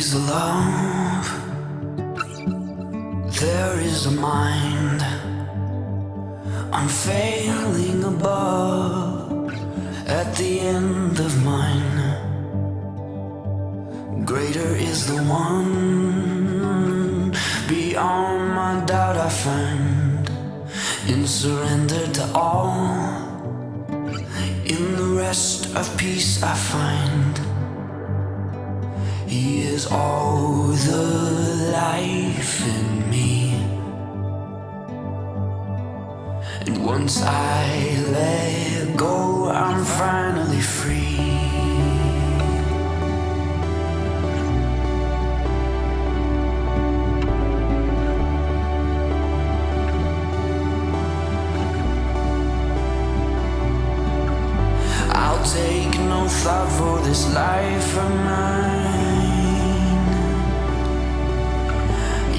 is a love, there is a mind, unfailing above, at the end of mine. Greater is the one, beyond my doubt I find, in surrender to all, in the rest of peace I find. He is all the life in me, and once I let go, I'm finally free. I'll take no thought for this life of mine.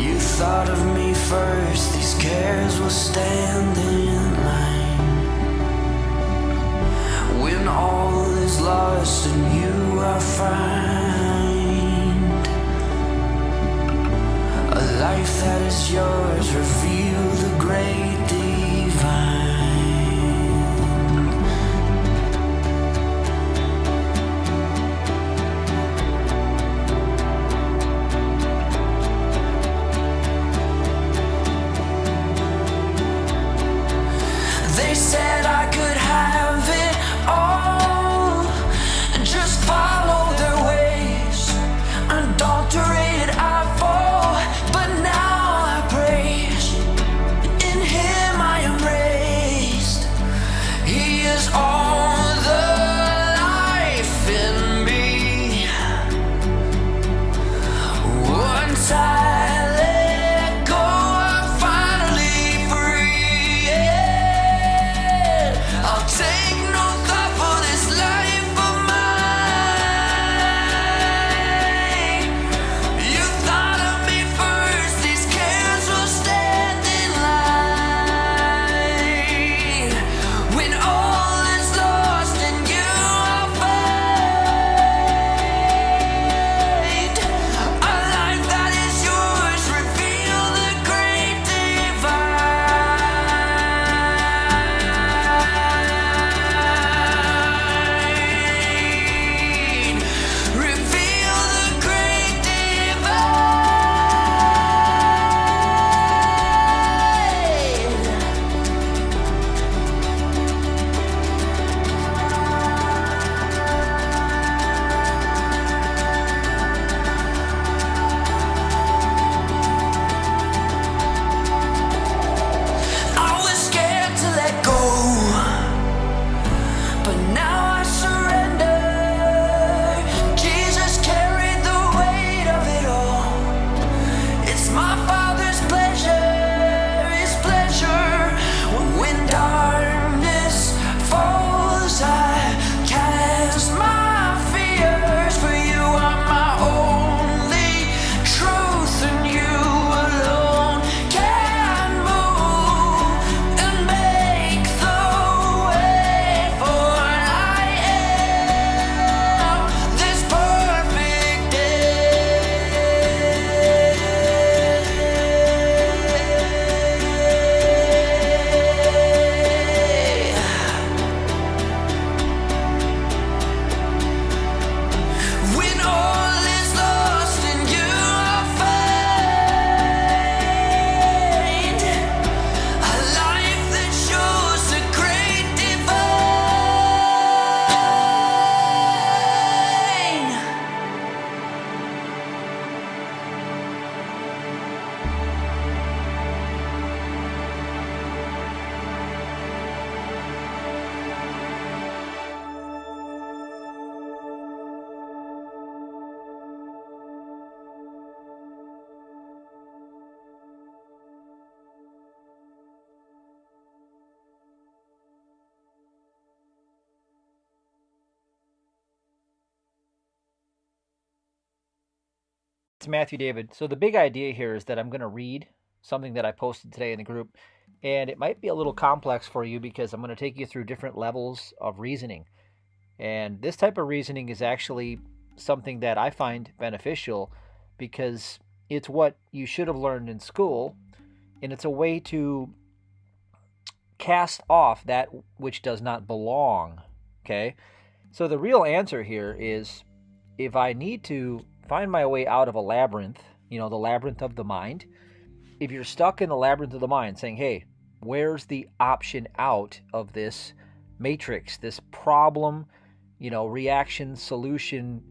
You thought of me first, these cares will stand in line. When all is lost and you are find a life that is yours, reveal the great divine. They said I could have it all, just follow their ways. Unadulterated I fall, but now I praise. In Him I am raised. He is all the life in me. Once I let go, I'm finally free. I'll take no thought for this life of mine. You thought of me first, these cares will stand in line. When all is lost and you are find a life that is yours, reveal the great divine. Reveal the great I was scared to let go, but now I surrender. Jesus carried the weight of it all. It's my Father's pleasure, His pleasure. When darkness falls, I cast my fears, for you are my only truth, and you alone can move and make the way. For I am this perfect day. When all is lost and you are find a life that shows the great divine. It's Matthew David. So the big idea here is that I'm going to read something that I posted today in the group, and it might be a little complex for you because I'm going to take you through different levels of reasoning. And this type of reasoning is actually something that I find beneficial because it's what you should have learned in school, and it's a way to cast off that which does not belong. Okay? So the real answer here is, if I need to find my way out of a labyrinth, the labyrinth of the mind, if you're stuck in the labyrinth of the mind saying, hey, where's the option out of this matrix, this problem, reaction solution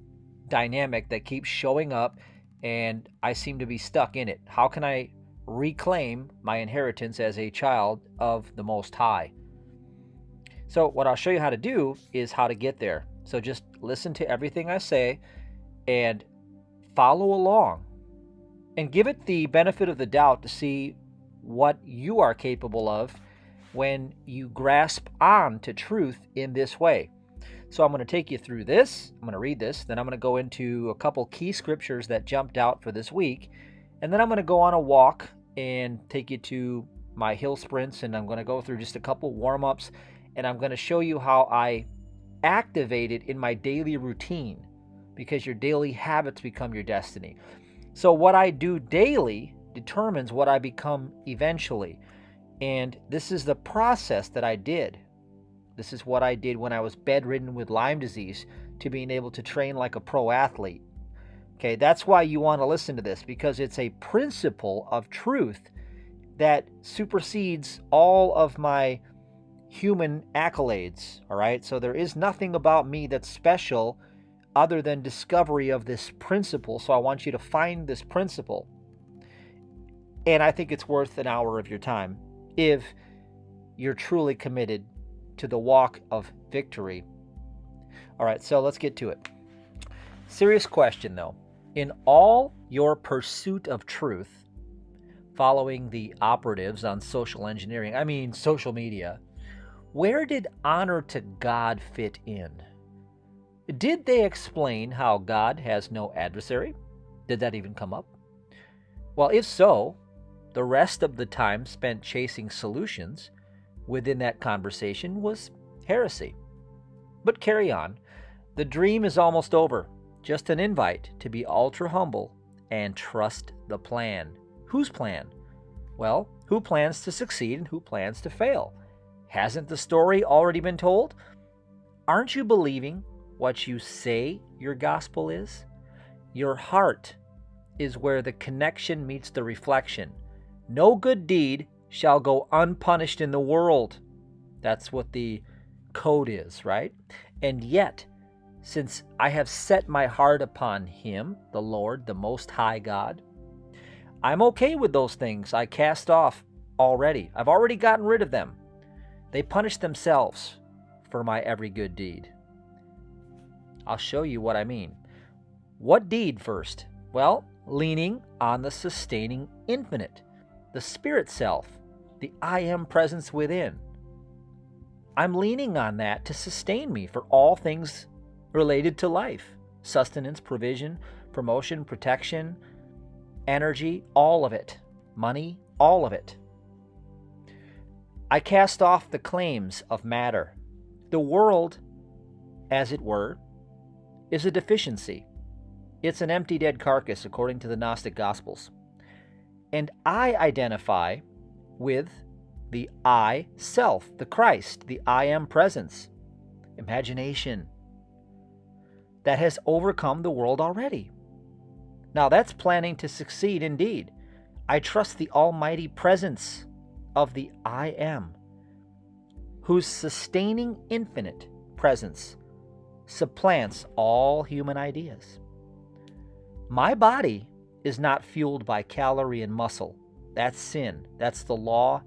dynamic that keeps showing up, and I seem to be stuck in it? How can I reclaim my inheritance as a child of the Most High? So what I'll show you how to do is how to get there. So just listen to everything I say and follow along, and give it the benefit of the doubt to see what you are capable of when you grasp on to truth in this way. So I'm going to take you through this. I'm going to read this. Then I'm going to go into a couple key scriptures that jumped out for this week. And then I'm going to go on a walk and take you to my hill sprints. And I'm going to go through just a couple warm-ups. And I'm going to show you how I activate it in my daily routine, because your daily habits become your destiny. So what I do daily determines what I become eventually. And this is the process that I did. This is what I did when I was bedridden with Lyme disease to being able to train like a pro athlete. Okay, that's why you want to listen to this, because it's a principle of truth that supersedes all of my human accolades. All right, so there is nothing about me that's special other than discovery of this principle. So I want you to find this principle. And I think it's worth an hour of your time if you're truly committed to the walk of victory. All right, so let's get to it. Serious question though. In all your pursuit of truth, following the operatives on social engineering, social media, where did honor to God fit in? Did they explain how God has no adversary? Did that even come up? Well, if so, the rest of the time spent chasing solutions within that conversation was heresy. But carry on. The dream is almost over. Just an invite to be ultra humble and trust the plan. Whose plan? Well, who plans to succeed and who plans to fail? Hasn't the story already been told? Aren't you believing what you say your gospel is? Your heart is where the connection meets the reflection. No good deed shall go unpunished in the world. That's what the code is, right? And yet, since I have set my heart upon Him, the Lord, the Most High God, I'm okay with those things I cast off already. I've already gotten rid of them. They punish themselves for my every good deed. I'll show you what I mean. What deed first? Well, leaning on the sustaining infinite, the spirit self, the I am presence within. I'm leaning on that to sustain me for all things related to life. Sustenance, provision, promotion, protection, energy, all of it. Money, all of it. I cast off the claims of matter. The world, as it were, is a deficiency. It's an empty, dead carcass, according to the Gnostic Gospels. And I identify with the I self, the Christ, the I am presence, imagination, that has overcome the world already. Now that's planning to succeed indeed. I trust the almighty presence of the I am, whose sustaining infinite presence supplants all human ideas. My body is not fueled by calorie and muscle. That's sin. That's the law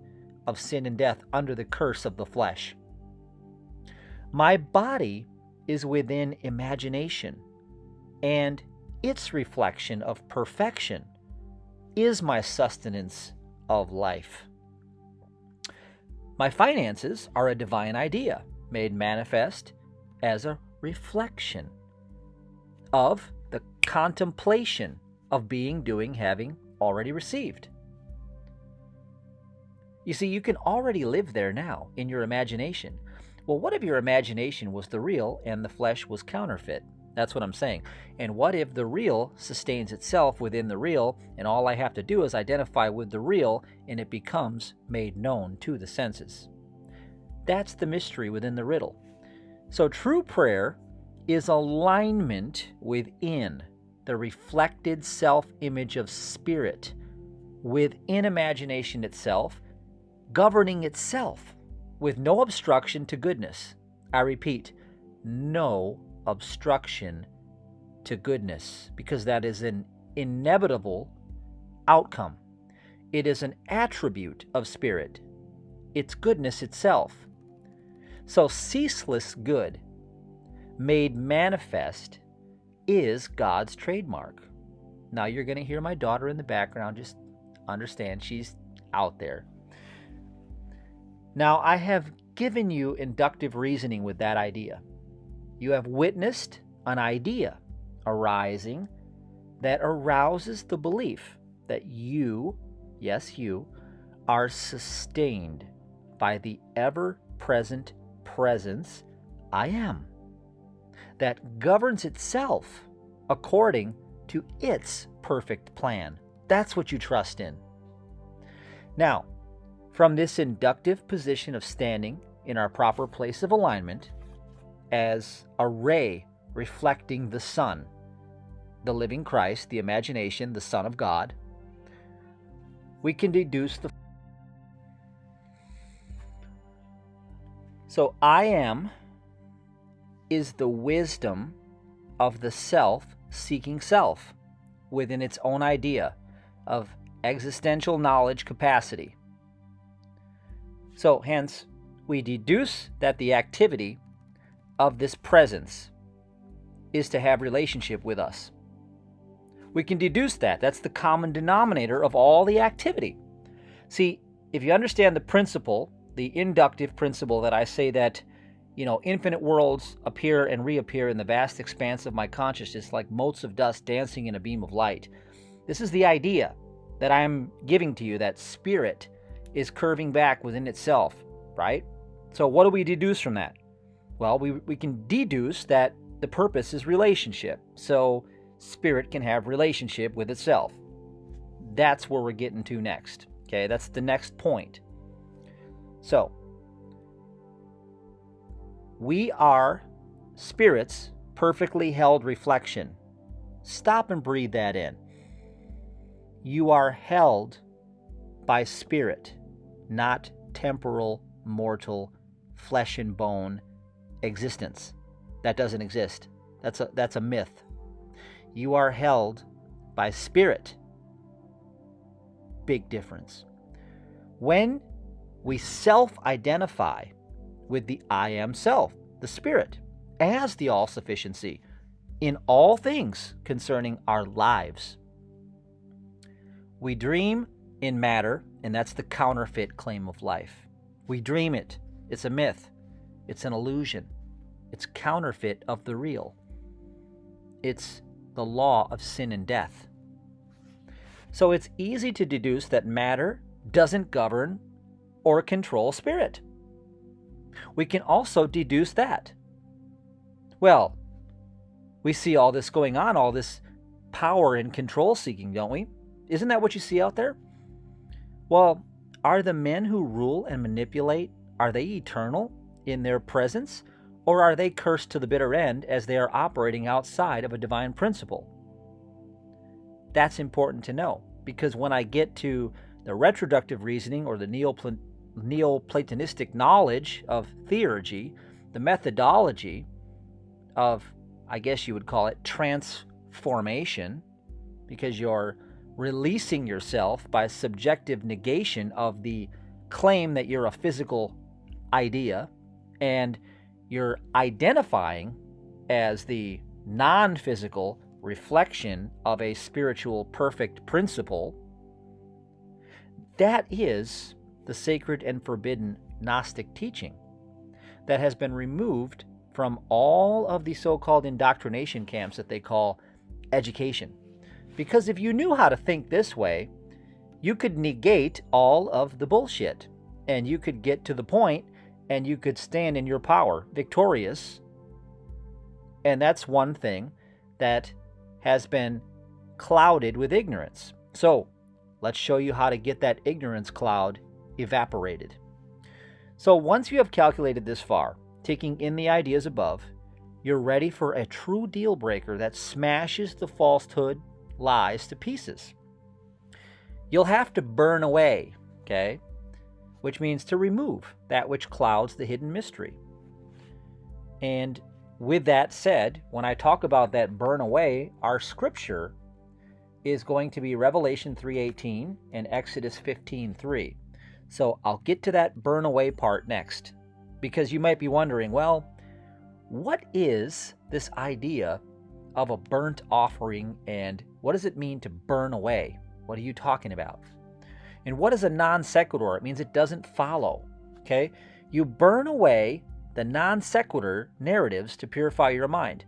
of sin and death under the curse of the flesh. My body is within imagination, and its reflection of perfection is my sustenance of life. My finances are a divine idea made manifest as a reflection of the contemplation of being, doing, having already received. You see, you can already live there now in your imagination. Well, what if your imagination was the real and the flesh was counterfeit? That's what I'm saying. And what if the real sustains itself within the real, and all I have to do is identify with the real, and it becomes made known to the senses? That's the mystery within the riddle. So true prayer is alignment within the reflected self-image of spirit, within imagination itself, governing itself with no obstruction to goodness. I repeat, no obstruction to goodness, because that is an inevitable outcome. It is an attribute of spirit. It's goodness itself. So ceaseless good made manifest is God's trademark. Now you're going to hear my daughter in the background. Just understand she's out there. Now I have given you inductive reasoning with that idea. You have witnessed an idea arising that arouses the belief that you, yes you, are sustained by the ever-present presence I am, that governs itself according to its perfect plan. That's what you trust in. Now, from this inductive position of standing in our proper place of alignment, as a ray reflecting the sun, the living Christ, the imagination, the Son of God, we can deduce the... So I am is the wisdom of the self-seeking self within its own idea of existential knowledge capacity. So hence, we deduce that the activity of this presence is to have relationship with us. We can deduce that. That's the common denominator of all the activity. See, if you understand the principle, the inductive principle that I say that, infinite worlds appear and reappear in the vast expanse of my consciousness like motes of dust dancing in a beam of light. This is the idea that I'm giving to you, that spirit is curving back within itself, right? So what do we deduce from that? Well, we can deduce that the purpose is relationship. So spirit can have relationship with itself. That's where we're getting to next. Okay, that's the next point. So, we are spirit's perfectly held reflection. Stop and breathe that in. You are held by spirit, not temporal, mortal, flesh and bone existence. That doesn't exist. That's a myth. You are held by spirit. Big difference. When we self-identify with the I am self, the spirit, as the all-sufficiency in all things concerning our lives. We dream in matter, and that's the counterfeit claim of life. We dream it. It's a myth. It's an illusion. It's counterfeit of the real. It's the law of sin and death. So it's easy to deduce that matter doesn't govern or control spirit. We can also deduce that. Well, we see all this going on, all this power and control seeking, don't we? Isn't that what you see out there? Well, are the men who rule and manipulate, are they eternal in their presence, or are they cursed to the bitter end as they are operating outside of a divine principle? That's important to know, because when I get to the retroductive reasoning or the Neoplatonistic knowledge of theurgy, the methodology of, I guess you would call it, transformation, because you're releasing yourself by subjective negation of the claim that you're a physical idea, and you're identifying as the non-physical reflection of a spiritual perfect principle. That is the sacred and forbidden Gnostic teaching that has been removed from all of the so-called indoctrination camps that they call education. Because if you knew how to think this way, you could negate all of the bullshit, and you could get to the point, and you could stand in your power, victorious, And that's one thing that has been clouded with ignorance. So let's show you how to get that ignorance cloud evaporated. So once you have calculated this far, taking in the ideas above, you're ready for a true deal breaker that smashes the falsehood lies to pieces. You'll have to burn away, okay? Which means to remove that which clouds the hidden mystery. And with that said, when I talk about that burn away, our scripture is going to be Revelation 3:18 and Exodus 15:3. So I'll get to that burn away part next, because you might be wondering, well, what is this idea of a burnt offering, and what does it mean to burn away? What are you talking about? And what is a non sequitur? It means it doesn't follow. Okay? You burn away the non sequitur narratives to purify your mind.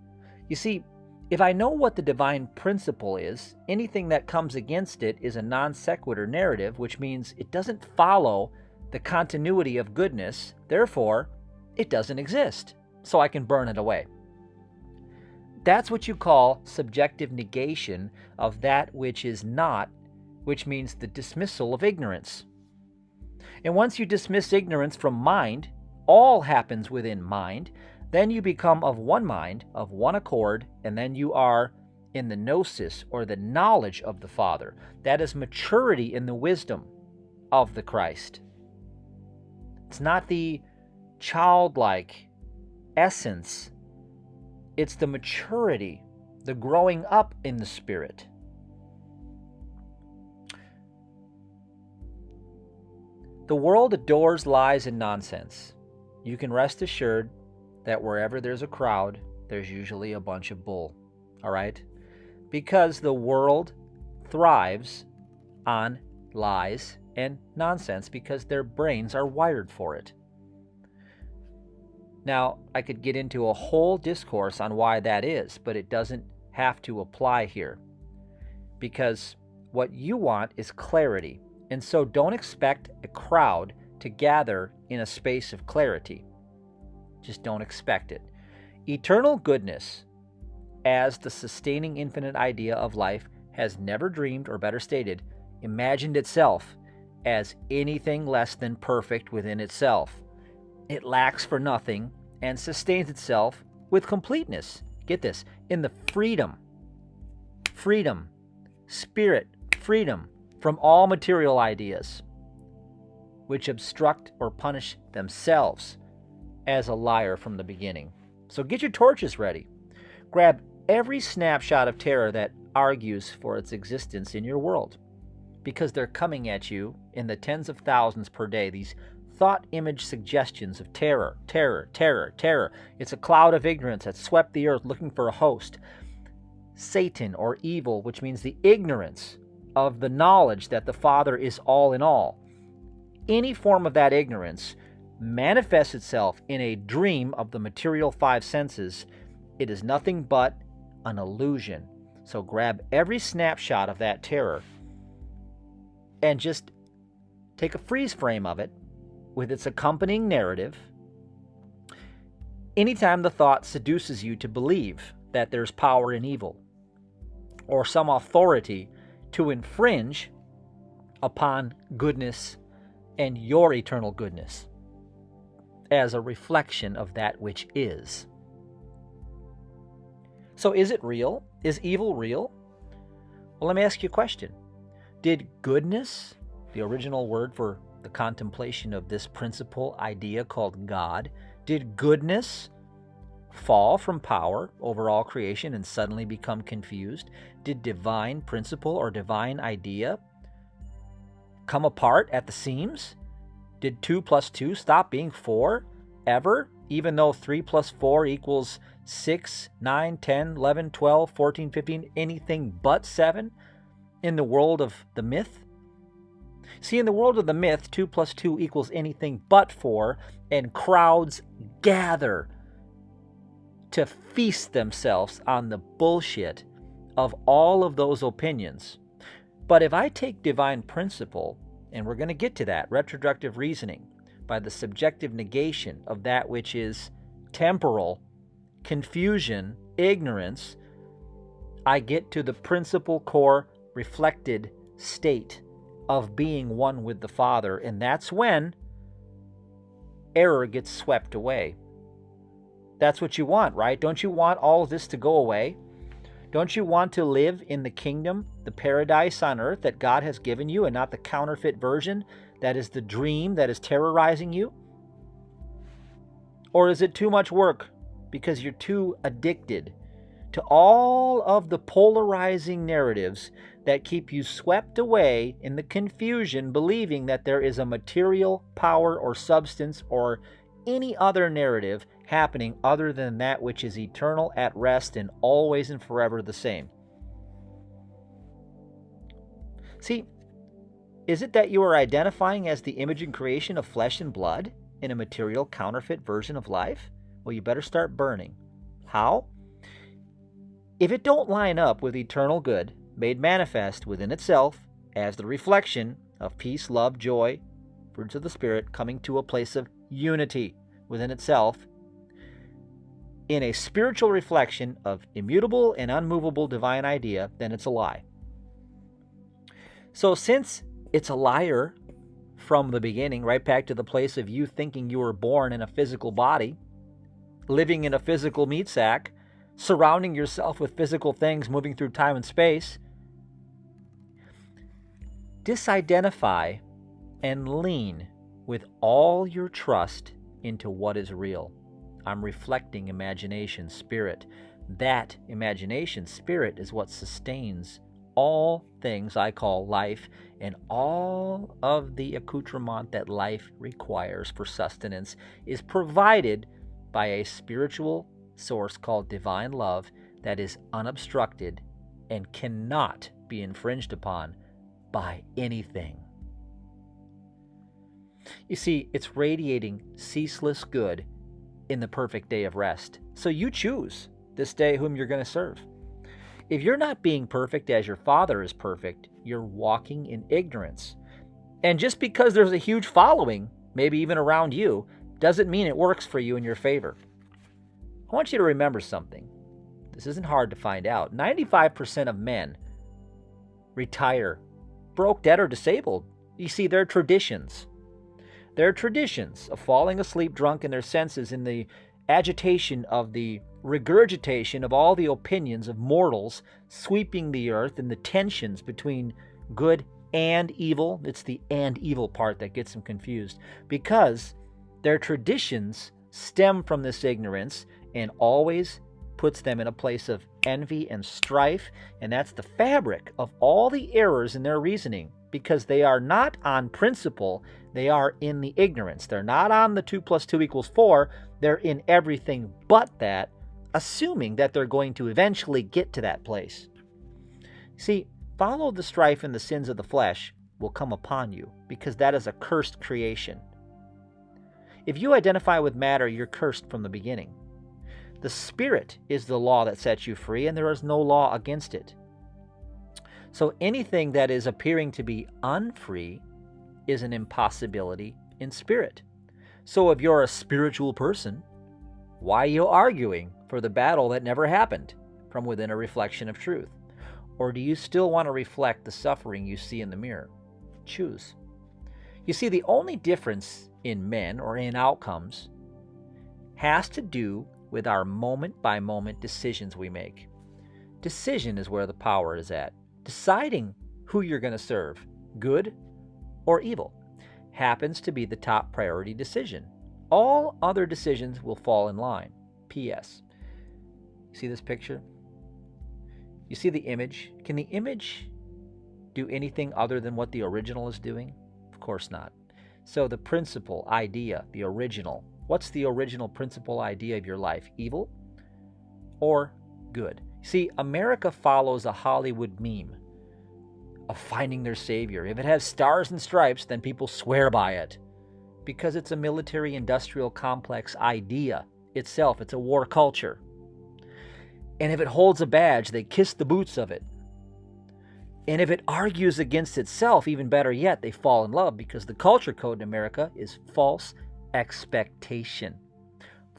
You see, if I know what the divine principle is, anything that comes against it is a non sequitur narrative, which means it doesn't follow the continuity of goodness. Therefore, it doesn't exist. So I can burn it away. That's what you call subjective negation of that which is not, which means the dismissal of ignorance. And once you dismiss ignorance from mind, all happens within mind, then you become of one mind, of one accord, and then you are in the gnosis, or the knowledge of the Father. That is maturity in the wisdom of the Christ. It's not the childlike essence. It's the maturity, the growing up in the Spirit. The world adores lies and nonsense. You can rest assured that wherever there's a crowd, there's usually a bunch of bull. All right? Because the world thrives on lies and nonsense because their brains are wired for it. Now, I could get into a whole discourse on why that is, but it doesn't have to apply here. Because what you want is clarity. And so don't expect a crowd to gather in a space of clarity. Just don't expect it. Eternal goodness, as the sustaining infinite idea of life, has never dreamed, or better stated, imagined itself as anything less than perfect within itself. It lacks for nothing and sustains itself with completeness. Get this, in the freedom, spirit, freedom from all material ideas, which obstruct or punish themselves as a liar from the beginning. So get your torches ready. Grab every snapshot of terror that argues for its existence in your world, because they're coming at you in the tens of thousands per day, these thought image suggestions of terror. It's a cloud of ignorance that swept the earth looking for a host. Satan, or evil, which means the ignorance of the knowledge that the Father is all in all. Any form of that ignorance manifests itself in a dream of the material five senses. It is nothing but an illusion. So grab every snapshot of that terror and just take a freeze frame of it with its accompanying narrative. Anytime the thought seduces you to believe that there's power in evil or some authority to infringe upon goodness and your eternal goodness as a reflection of that which is. So is it real? Is evil real? Well, let me ask you a question. Did goodness, the original word for the contemplation of this principle idea called God, did goodness fall from power over all creation and suddenly become confused? Did divine principle or divine idea come apart at the seams? Did 2 plus 2 stop being 4 ever, even though 3 plus 4 equals 6, 9, 10, 11, 12, 14, 15, anything but 7 in the world of the myth? See, in the world of the myth, 2 plus 2 equals anything but 4, and crowds gather to feast themselves on the bullshit of all of those opinions. But if I take divine principle, and we're going to get to that, retroductive reasoning, by the subjective negation of that which is temporal, confusion ignorance, I get to the principal core reflected state of being one with the Father, and that's when error gets swept away. That's what you want, right? Don't you want all of this to go away? Don't you want to live in the kingdom, the paradise on earth that God has given you, and not the counterfeit version that is the dream that is terrorizing you? Or is it too much work because you're too addicted to all of the polarizing narratives that keep you swept away in the confusion, believing that there is a material power or substance or any other narrative happening other than that which is eternal, at rest, and always and forever the same? See, is it that you are identifying as the image and creation of flesh and blood in a material counterfeit version of life? Well, you better start burning. How? If it don't line up with eternal good made manifest within itself as the reflection of peace, love, joy, fruits of the Spirit, coming to a place of unity within itself, in a spiritual reflection of immutable and unmovable divine idea, then it's a lie. So since it's a liar from the beginning, right back to the place of you thinking you were born in a physical body, living in a physical meat sack, surrounding yourself with physical things moving through time and space, disidentify and lean with all your trust into what is real. I'm reflecting imagination spirit. That imagination spirit is what sustains all things I call life and all of the accoutrement that life requires for sustenance is provided by a spiritual source called divine love that is unobstructed and cannot be infringed upon by anything. You see, it's radiating ceaseless good in the perfect day of rest. So you choose this day whom you're going to serve. If you're not being perfect as your Father is perfect, you're walking in ignorance. And just because there's a huge following, maybe even around you, doesn't mean it works for you in your favor. I want you to remember something. This isn't hard to find out. 95% of men retire broke, dead, or disabled. You see, they're traditions. They're traditions of falling asleep drunk in their senses in the agitation of the regurgitation of all the opinions of mortals sweeping the earth and the tensions between good and evil. It's the and evil part that gets them confused, because their traditions stem from this ignorance and always puts them in a place of envy and strife, and that's the fabric of all the errors in their reasoning, because they are not on principle, they are in the ignorance. They're not on the 2 + 2 = 4, they're in everything but that, assuming that they're going to eventually get to that place. See, follow the strife and the sins of the flesh will come upon you, because that is a cursed creation. If you identify with matter, you're cursed from the beginning. The Spirit is the law that sets you free, and there is no law against it. So anything that is appearing to be unfree is an impossibility in spirit. So if you're a spiritual person, why are you arguing for the battle that never happened from within a reflection of truth? Or do you still want to reflect the suffering you see in the mirror? Choose. You see, the only difference in men or in outcomes has to do with our moment-by-moment decisions we make. Decision is where the power is at. Deciding who you're going to serve, good or evil, happens to be the top priority decision. All other decisions will fall in line. P.S. See this picture? You see the image? Can the image do anything other than what the original is doing? Of course not. So the principal idea, the original, what's the original principal idea of your life? Evil or good? See, America follows a Hollywood meme of finding their savior. If it has stars and stripes, then people swear by it, because it's a military-industrial complex idea itself. It's a war culture. And if it holds a badge, they kiss the boots of it. And if it argues against itself, even better yet, they fall in love, because the culture code in America is false expectation.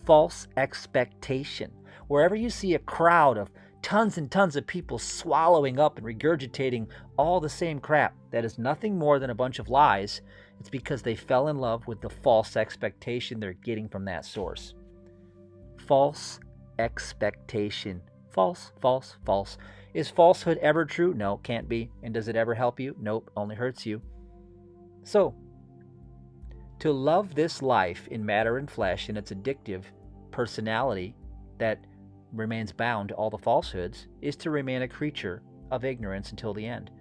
false expectation. Wherever you see a crowd of tons and tons of people swallowing up and regurgitating all the same crap that is nothing more than a bunch of lies, it's because they fell in love with the false expectation they're getting from that source. False expectation. False, false, false. Is falsehood ever true? No, can't be. And does it ever help you? Nope, only hurts you. So, to love this life in matter and flesh and its addictive personality that remains bound to all the falsehoods is to remain a creature of ignorance until the end.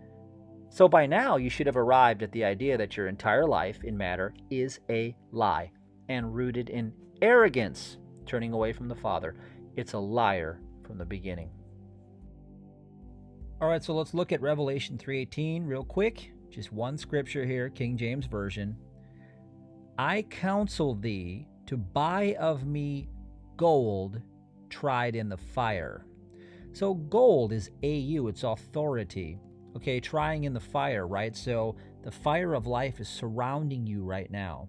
So by now you should have arrived at the idea that your entire life in matter is a lie and rooted in arrogance, turning away from the Father. It's a liar from the beginning. All right, so let's look at Revelation 3:18 real quick. Just one scripture here, King James Version. I counsel thee to buy of me gold tried in the fire. So gold is AU, it's authority. Okay, trying in the fire, right? So the fire of life is surrounding you right now.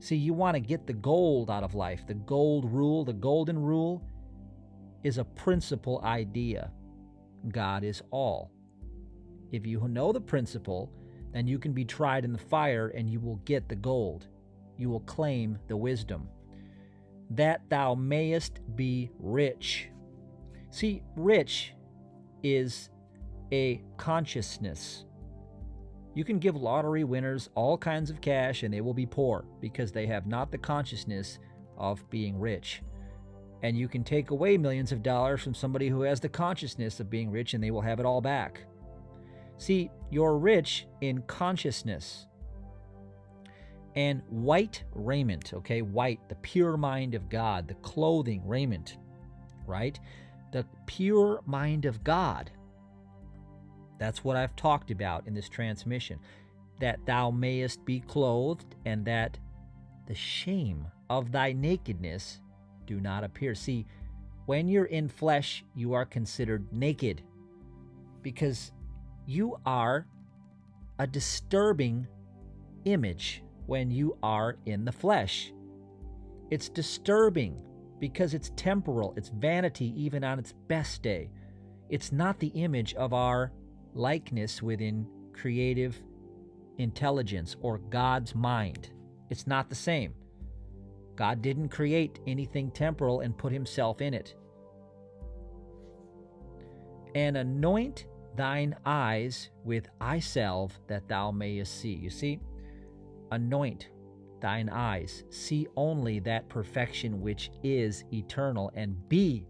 See, you want to get the gold out of life. The gold rule, the golden rule is a principle idea. God is all. If you know the principle, then you can be tried in the fire and you will get the gold. You will claim the wisdom. That thou mayest be rich. See, rich is a consciousness. You can give lottery winners all kinds of cash and they will be poor because they have not the consciousness of being rich. And you can take away millions of dollars from somebody who has the consciousness of being rich and they will have it all back. See, you're rich in consciousness. And white raiment, okay, white, the pure mind of God, the clothing, raiment, right? The pure mind of God. That's what I've talked about in this transmission. That thou mayest be clothed, and that the shame of thy nakedness do not appear. See, when you're in flesh, you are considered naked because you are a disturbing image when you are in the flesh. It's disturbing because it's temporal, it's vanity even on its best day. It's not the image of our likeness within creative intelligence or God's mind. It's not the same. God didn't create anything temporal and put himself in it. And anoint thine eyes with eye salve that thou mayest see. You see? Anoint thine eyes. See only that perfection which is eternal, and be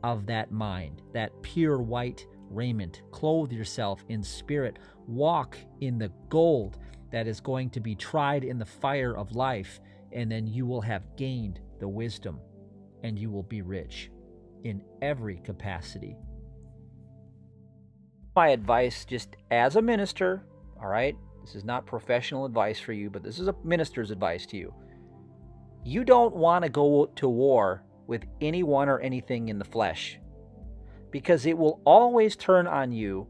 of that mind, that pure white raiment. Clothe yourself in spirit. Walk in the gold that is going to be tried in the fire of life, and then you will have gained the wisdom, and you will be rich in every capacity. My advice, just as a minister, all right? This is not professional advice for you, but this is a minister's advice to you. You don't want to go to war with anyone or anything in the flesh, because it will always turn on you.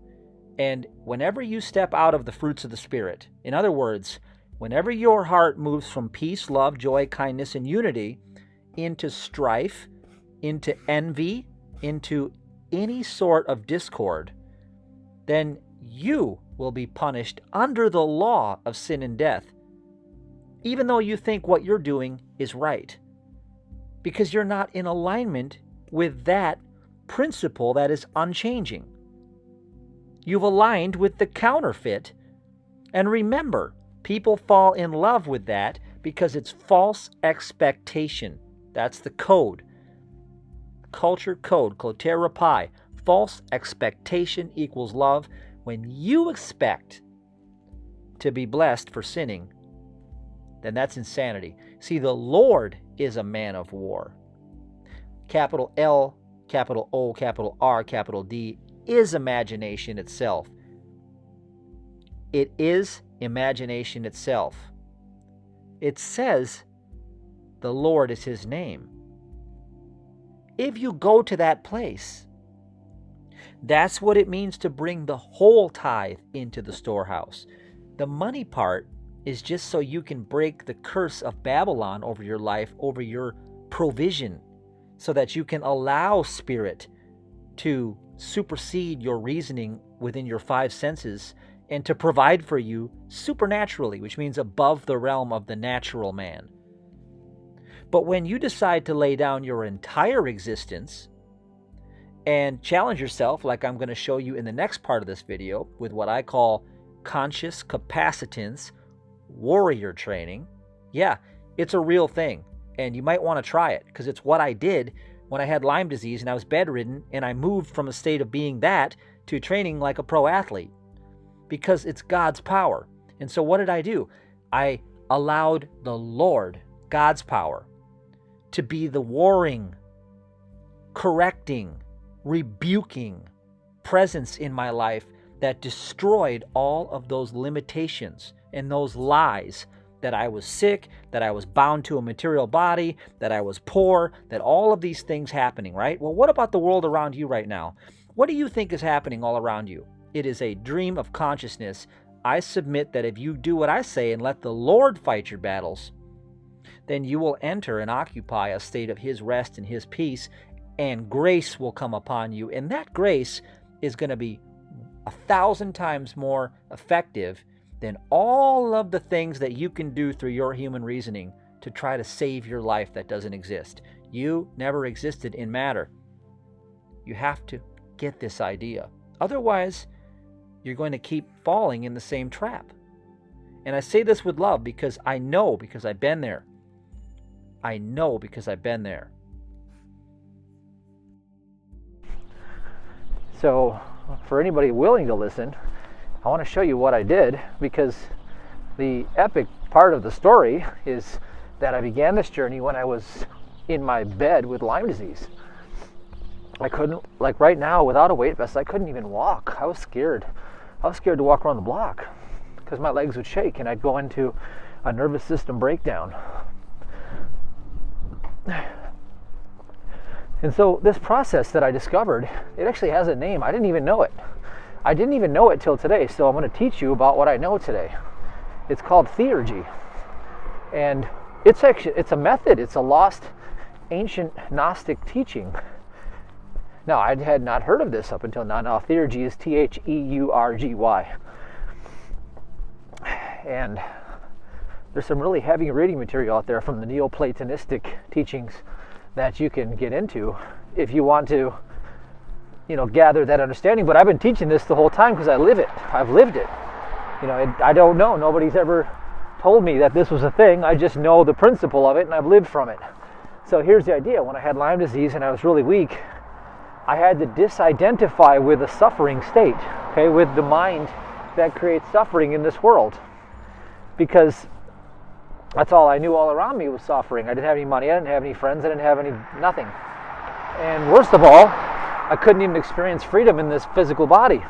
And whenever you step out of the fruits of the Spirit, in other words, whenever your heart moves from peace, love, joy, kindness, and unity into strife, into envy, into any sort of discord, then you will be punished under the law of sin and death, even though you think what you're doing is right, because you're not in alignment with that principle that is unchanging. You've aligned with the counterfeit, and remember, people fall in love with that because it's false expectation. That's the code. Culture code, Clotera Pi. False expectation equals love. When you expect to be blessed for sinning, then that's insanity. See, the Lord is a man of war. Capital L, capital O, capital R, capital D is imagination itself. It is imagination itself. It says the Lord is his name. If you go to that place, that's what it means to bring the whole tithe into the storehouse. The money part is just so you can break the curse of Babylon over your life, over your provision so that you can allow spirit to supersede your reasoning within your five senses and to provide for you supernaturally, which means above the realm of the natural man. But when you decide to lay down your entire existence and challenge yourself, like I'm going to show you in the next part of this video, with what I call conscious capacitance warrior training, yeah, it's a real thing. And you might want to try it, because it's what I did when I had Lyme disease and I was bedridden, and I moved from a state of being that to training like a pro athlete, because it's God's power. And so what did I do? I allowed the Lord, God's power, to be the warring, correcting, rebuking presence in my life that destroyed all of those limitations and those lies that I was sick, that I was bound to a material body, that I was poor, that all of these things happening, right? Well, what about the world around you right now? What do you think is happening all around you? It is a dream of consciousness. I submit that if you do what I say and let the Lord fight your battles, then you will enter and occupy a state of His rest and His peace, and grace will come upon you. And that grace is going to be 1,000 times more effective than all of the things that you can do through your human reasoning to try to save your life that doesn't exist. You never existed in matter. You have to get this idea. Otherwise, you're going to keep falling in the same trap. And I say this with love because I know, because I've been there. I know because I've been there. So, for anybody willing to listen, I want to show you what I did, because the epic part of the story is that I began this journey when I was in my bed with Lyme disease. I couldn't, like right now, without a weight vest, I couldn't even walk. I was scared. I was scared to walk around the block because my legs would shake and I'd go into a nervous system breakdown. And so this process that I discovered, it actually has a name. I didn't even know it. I didn't even know it till today, so I'm going to teach you about what I know today. It's called theurgy. And it's a method. It's a lost ancient Gnostic teaching. Now, I had not heard of this up until now. Now, theurgy is Theurgy. And there's some really heavy reading material out there from the Neoplatonistic teachings that you can get into if you want to, gather that understanding. But I've been teaching this the whole time because I live it. I've lived it. I don't know. Nobody's ever told me that this was a thing. I just know the principle of it, and I've lived from it. So here's the idea. When I had Lyme disease and I was really weak, I had to disidentify with a suffering state, okay, with the mind that creates suffering in this world. Because that's all I knew all around me was suffering. I didn't have any money, I didn't have any friends, I didn't have nothing. And worst of all, I couldn't even experience freedom in this physical body.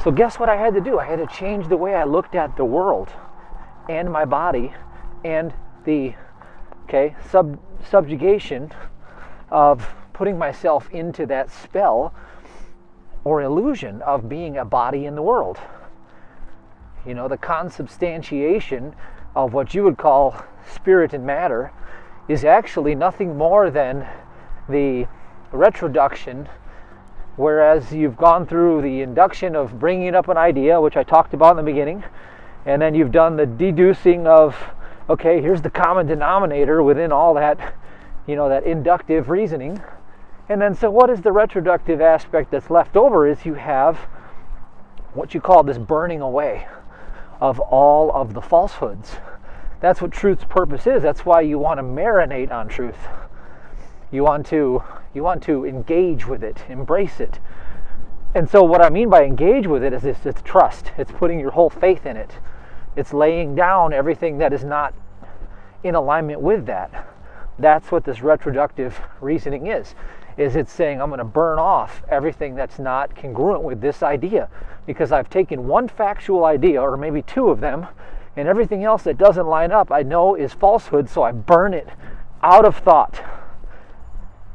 So guess what I had to do? I had to change the way I looked at the world and my body and the subjugation of putting myself into that spell or illusion of being a body in the world. The consubstantiation of what you would call spirit and matter is actually nothing more than the retroduction, whereas you've gone through the induction of bringing up an idea, which I talked about in the beginning, and then you've done the deducing of, okay, here's the common denominator within all that, that inductive reasoning. And then, so what is the retroductive aspect that's left over is you have what you call this burning away of all of the falsehoods. That's what truth's purpose is. That's why you want to marinate on truth. You want to engage with it, embrace it. And so what I mean by engage with it is it's trust. It's putting your whole faith in it. It's laying down everything that is not in alignment with that. That's what this retroductive reasoning is it's saying I'm going to burn off everything that's not congruent with this idea, because I've taken one factual idea, or maybe two of them, and everything else that doesn't line up I know is falsehood, so I burn it out of thought.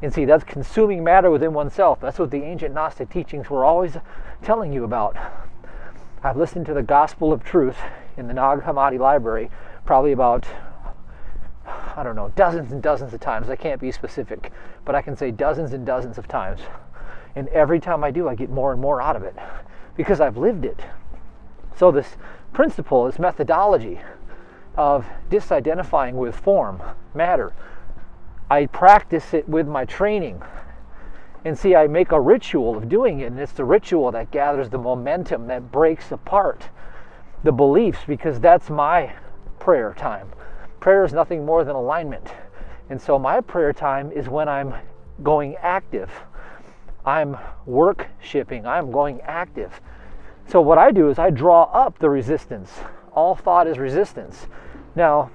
And see, that's consuming matter within oneself. That's what the ancient Gnostic teachings were always telling you about. I've listened to the Gospel of Truth in the Nag Hammadi library probably about I don't know, dozens and dozens of times. I can't be specific, but I can say dozens and dozens of times. And every time I do, I get more and more out of it because I've lived it. So this principle, this methodology of disidentifying with form, matter, I practice it with my training. And see, I make a ritual of doing it, and it's the ritual that gathers the momentum, that breaks apart the beliefs, because that's my prayer time. Prayer is nothing more than alignment. And so my prayer time is when I'm going active. I'm work-shipping. I'm going active. So what I do is I draw up the resistance. All thought is resistance. Now,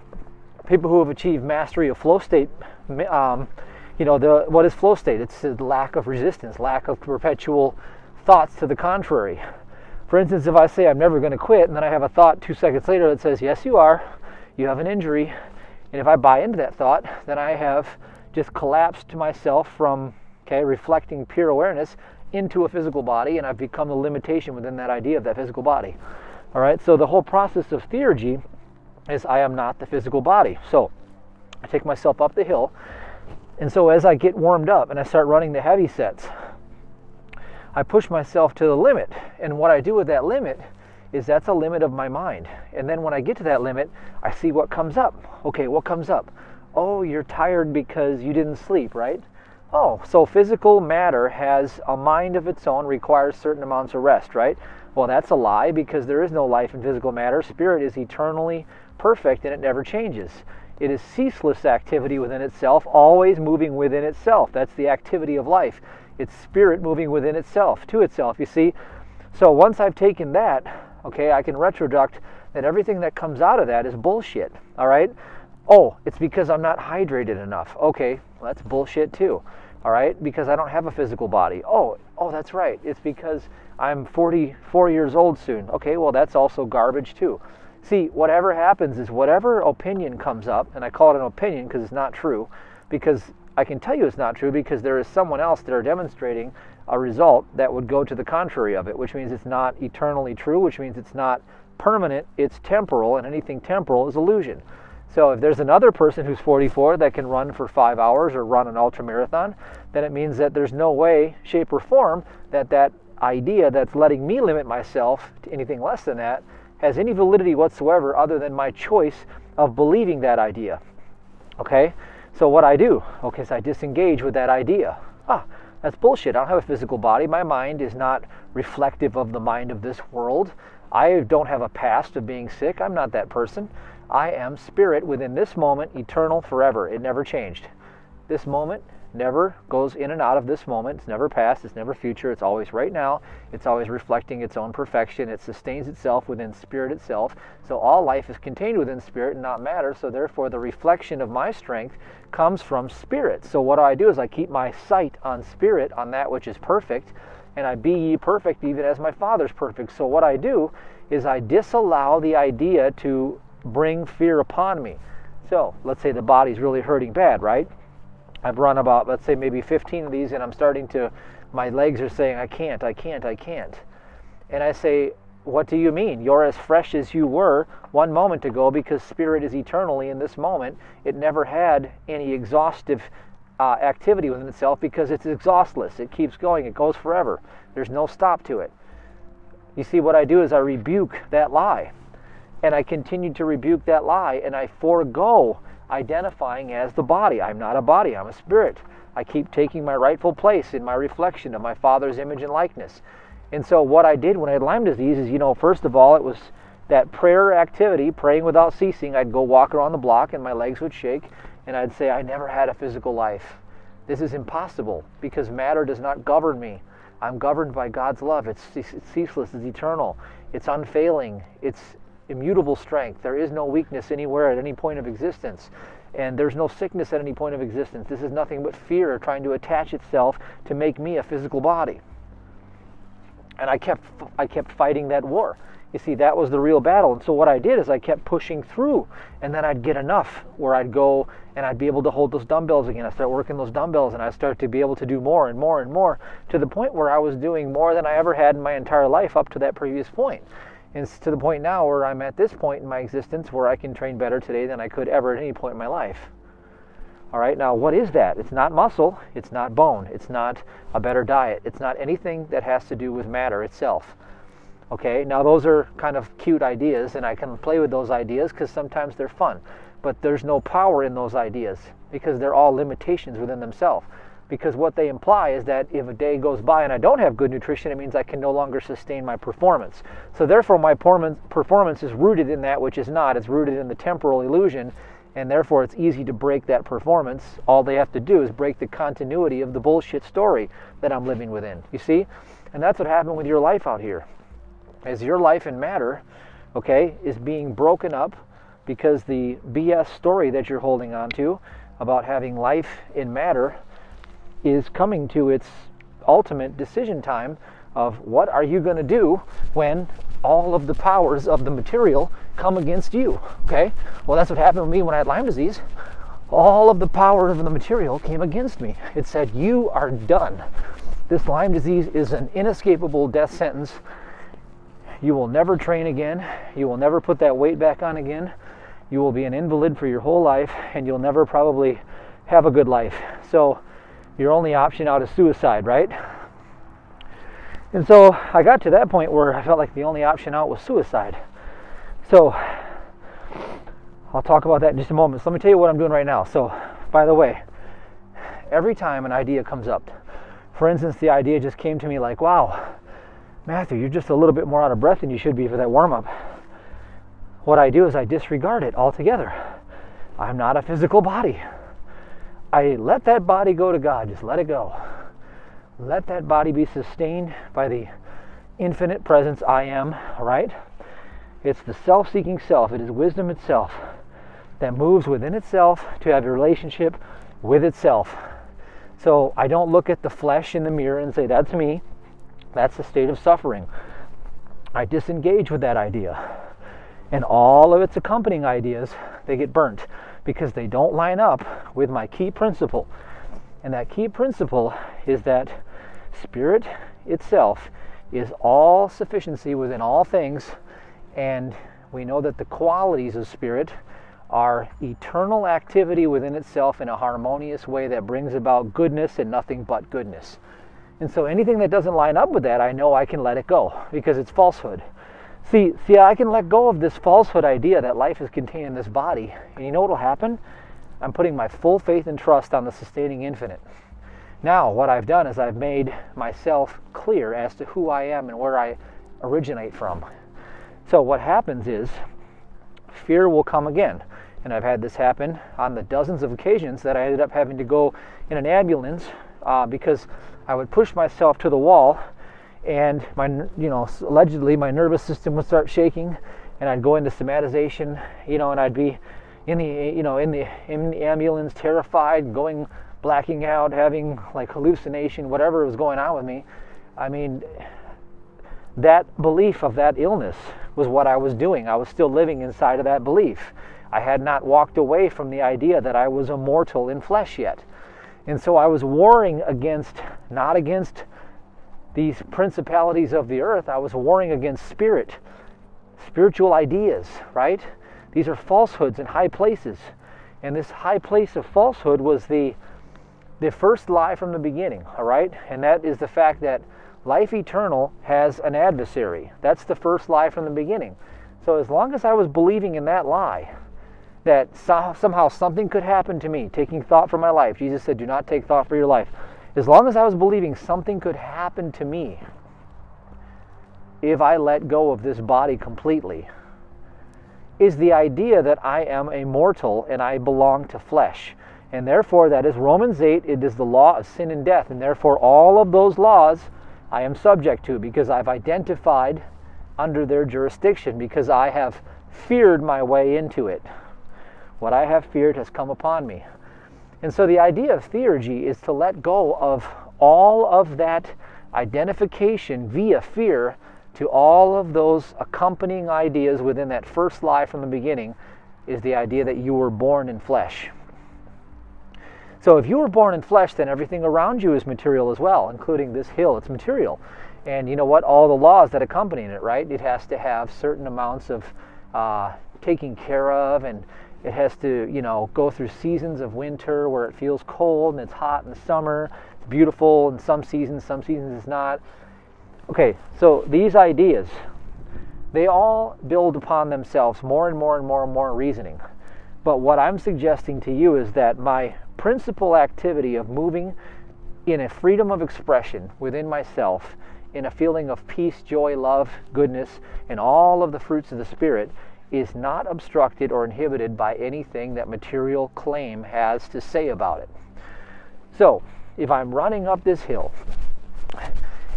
people who have achieved mastery of flow state, what is flow state? It's the lack of resistance, lack of perpetual thoughts to the contrary. For instance, if I say I'm never going to quit, and then I have a thought 2 seconds later that says, yes, you are. You have an injury. And if I buy into that thought, then I have just collapsed myself from reflecting pure awareness into a physical body, and I've become the limitation within that idea of that physical body. All right, so the whole process of theurgy is I am not the physical body. So I take myself up the hill, and so as I get warmed up and I start running the heavy sets, I push myself to the limit. And what I do with that limit is that's a limit of my mind. And then when I get to that limit, I see what comes up. Okay, what comes up? Oh, you're tired because you didn't sleep, right? Oh, so physical matter has a mind of its own, requires certain amounts of rest, right? Well, that's a lie, because there is no life in physical matter. Spirit is eternally perfect and it never changes. It is ceaseless activity within itself, always moving within itself. That's the activity of life. It's spirit moving within itself, to itself, you see? So once I've taken that, I can retroduct that everything that comes out of that is bullshit, all right? Oh, it's because I'm not hydrated enough. Okay, well, that's bullshit too, all right? Because I don't have a physical body. Oh, that's right. It's because I'm 44 years old soon. Okay, well, that's also garbage too. See, whatever happens is whatever opinion comes up, and I call it an opinion because it's not true, because I can tell you it's not true because there is someone else that are demonstrating a result that would go to the contrary of it, which means it's not eternally true, which means it's not permanent, it's temporal, and anything temporal is illusion. So if there's another person who's 44 that can run for 5 hours or run an ultramarathon, then it means that there's no way, shape, or form that idea that's letting me limit myself to anything less than that has any validity whatsoever other than my choice of believing that idea. Okay? So what I do, is I disengage with that idea. That's bullshit. I don't have a physical body. My mind is not reflective of the mind of this world. I don't have a past of being sick. I'm not that person. I am spirit within this moment, eternal, forever. It never changed. This moment never goes in and out of this moment. It's never past. It's never future. It's always right now. It's always reflecting its own perfection. It sustains itself within spirit itself. So all life is contained within spirit and not matter. So therefore the reflection of my strength comes from spirit. So what I do is I keep my sight on spirit, on that which is perfect, and I be ye perfect even as my Father's perfect. So what I do is I disallow the idea to bring fear upon me. So let's say the body's really hurting bad, right? I've run about, let's say, maybe 15 of these, and I'm starting to, my legs are saying, I can't. And I say, what do you mean? You're as fresh as you were 1 moment ago, because spirit is eternally in this moment. It never had any exhaustive activity within itself because it's exhaustless. It keeps going. It goes forever. There's no stop to it. You see, what I do is I rebuke that lie. And I continue to rebuke that lie, and I forego identifying as the body. I'm not a body, I'm a spirit. I keep taking my rightful place in my reflection of my Father's image and likeness. And so what I did when I had Lyme disease is, first of all, it was that prayer activity, praying without ceasing. I'd go walk around the block and my legs would shake, and I'd say, I never had a physical life. This is impossible, because matter does not govern me. I'm governed by God's love. It's ceaseless, it's eternal, it's unfailing, it's immutable strength. There is no weakness anywhere at any point of existence, and there's no sickness at any point of existence. This is nothing but fear trying to attach itself to make me a physical body. And I kept fighting that war. You see, that was the real battle. And so what I did is I kept pushing through, and then I'd get enough where I'd go and I'd be able to hold those dumbbells again. I'd start working those dumbbells, and I'd start to be able to do more and more and more, to the point where I was doing more than I ever had in my entire life up to that previous point. And it's to the point now where I'm at this point in my existence where I can train better today than I could ever at any point in my life. All right, now what is that? It's not muscle, it's not bone, it's not a better diet, it's not anything that has to do with matter itself. Okay, now those are kind of cute ideas, and I can play with those ideas because sometimes they're fun, but there's no power in those ideas because they're all limitations within themselves. Because what they imply is that if a day goes by and I don't have good nutrition, it means I can no longer sustain my performance. So therefore my performance is rooted in that which is not. It's rooted in the temporal illusion, and therefore it's easy to break that performance. All they have to do is break the continuity of the bullshit story that I'm living within. You see? And that's what happened with your life out here. As your life in matter, okay, is being broken up because the BS story that you're holding on to about having life in matter is coming to its ultimate decision time of what are you going to do when all of the powers of the material come against you, okay? Well, that's what happened with me when I had Lyme disease. All of the power of the material came against me. It said, you are done. This Lyme disease is an inescapable death sentence. You will never train again. You will never put that weight back on again. You will be an invalid for your whole life, and you'll never probably have a good life. So your only option out is suicide, right? And so I got to that point where I felt like the only option out was suicide. So I'll talk about that in just a moment. So let me tell you what I'm doing right now. So, by the way, every time an idea comes up, for instance, the idea just came to me like, wow, Matthew, you're just a little bit more out of breath than you should be for that warm-up. What I do is I disregard it altogether. I'm not a physical body. I let that body go to God. Just let it go. Let that body be sustained by the infinite presence I am, all right? It's the self-seeking self. It is wisdom itself that moves within itself to have a relationship with itself. So I don't look at the flesh in the mirror and say, that's me. That's a state of suffering. I disengage with that idea. And all of its accompanying ideas, they get burnt because they don't line up with my key principle. And that key principle is that spirit itself is all sufficiency within all things, and we know that the qualities of spirit are eternal activity within itself in a harmonious way that brings about goodness and nothing but goodness. And so anything that doesn't line up with that, I know I can let it go because it's falsehood. See, I can let go of this falsehood idea that life is contained in this body. And you know what will happen? I'm putting my full faith and trust on the sustaining infinite. Now, what I've done is I've made myself clear as to who I am and where I originate from. So what happens is fear will come again. And I've had this happen on the dozens of occasions that I ended up having to go in an ambulance because I would push myself to the wall, and allegedly my nervous system would start shaking, and I'd go into somatization, and I'd be in the ambulance, terrified, blacking out, having like hallucination, whatever was going on with me. I mean, that belief of that illness was what I was doing. I was still living inside of that belief. I had not walked away from the idea that I was immortal in flesh yet. And so I was warring not against these principalities of the earth. I was warring against spiritual ideas, right? These are falsehoods in high places. And this high place of falsehood was the first lie from the beginning, all right? And that is the fact that life eternal has an adversary. That's the first lie from the beginning. So as long as I was believing in that lie, that somehow something could happen to me, taking thought for my life. Jesus said, do not take thought for your life. As long as I was believing something could happen to me if I let go of this body completely, is the idea that I am a mortal and I belong to flesh. And therefore, that is Romans 8, it is the law of sin and death. And therefore, all of those laws I am subject to because I've identified under their jurisdiction, because I have feared my way into it. What I have feared has come upon me. And so the idea of theurgy is to let go of all of that identification via fear to all of those accompanying ideas within that first lie from the beginning, is the idea that you were born in flesh. So if you were born in flesh, then everything around you is material as well, including this hill. It's material. And you know what? All the laws that accompany it, right? It has to have certain amounts of taking care of, and It has to, go through seasons of winter where it feels cold and it's hot in the summer. It's beautiful in some seasons it's not. Okay, so these ideas, they all build upon themselves more and more and more and more reasoning. But what I'm suggesting to you is that my principal activity of moving in a freedom of expression within myself, in a feeling of peace, joy, love, goodness, and all of the fruits of the Spirit, is not obstructed or inhibited by anything that material claim has to say about it. So, if I'm running up this hill,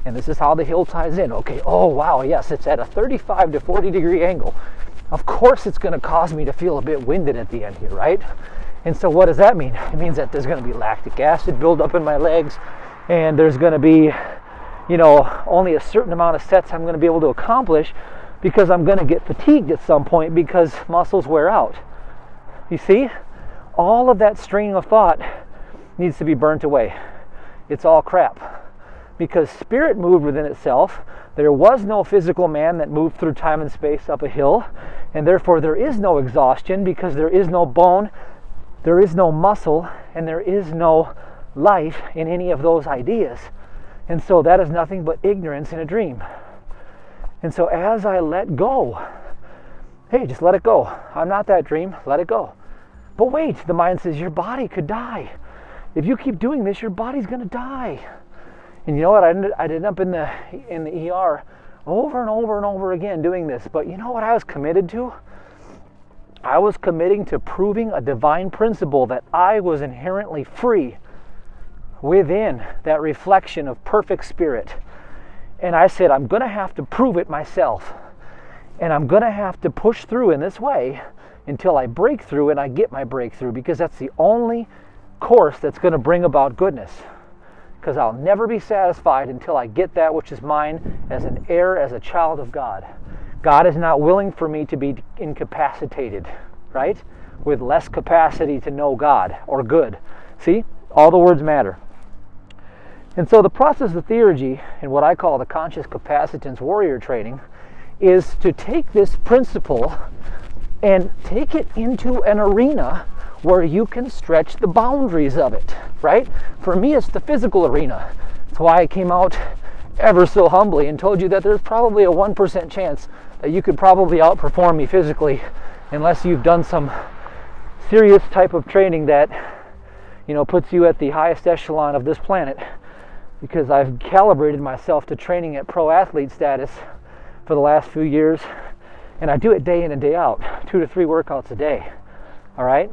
and this is how the hill ties in, okay, oh wow, yes, it's at a 35 to 40 degree angle. Of course it's going to cause me to feel a bit winded at the end here, right? And so what does that mean? It means that there's going to be lactic acid buildup in my legs, and there's going to be, only a certain amount of sets I'm going to be able to accomplish, because I'm going to get fatigued at some point because muscles wear out. You see? All of that string of thought needs to be burnt away. It's all crap. Because spirit moved within itself. There was no physical man that moved through time and space up a hill, and therefore there is no exhaustion, because there is no bone, there is no muscle, and there is no life in any of those ideas. And so that is nothing but ignorance in a dream. And so as I let go, hey, just let it go. I'm not that dream, let it go. But wait, the mind says your body could die. If you keep doing this, your body's going to die. And you know what? I ended up in the ER over and over and over again doing this. But you know what I was committed to? I was committing to proving a divine principle that I was inherently free within that reflection of perfect spirit. And I said, I'm going to have to prove it myself. And I'm going to have to push through in this way until I break through and I get my breakthrough, because that's the only course that's going to bring about goodness. Because I'll never be satisfied until I get that which is mine as an heir, as a child of God. God is not willing for me to be incapacitated, right? With less capacity to know God or good. See? All the words matter. And so the process of theurgy, and what I call the conscious capacitance warrior training, is to take this principle and take it into an arena where you can stretch the boundaries of it, right? For me, it's the physical arena. That's why I came out ever so humbly and told you that there's probably a 1% chance that you could probably outperform me physically, unless you've done some serious type of training that, puts you at the highest echelon of this planet. Because I've calibrated myself to training at pro athlete status for the last few years, and I do it day in and day out, 2 to 3 workouts a day, all right?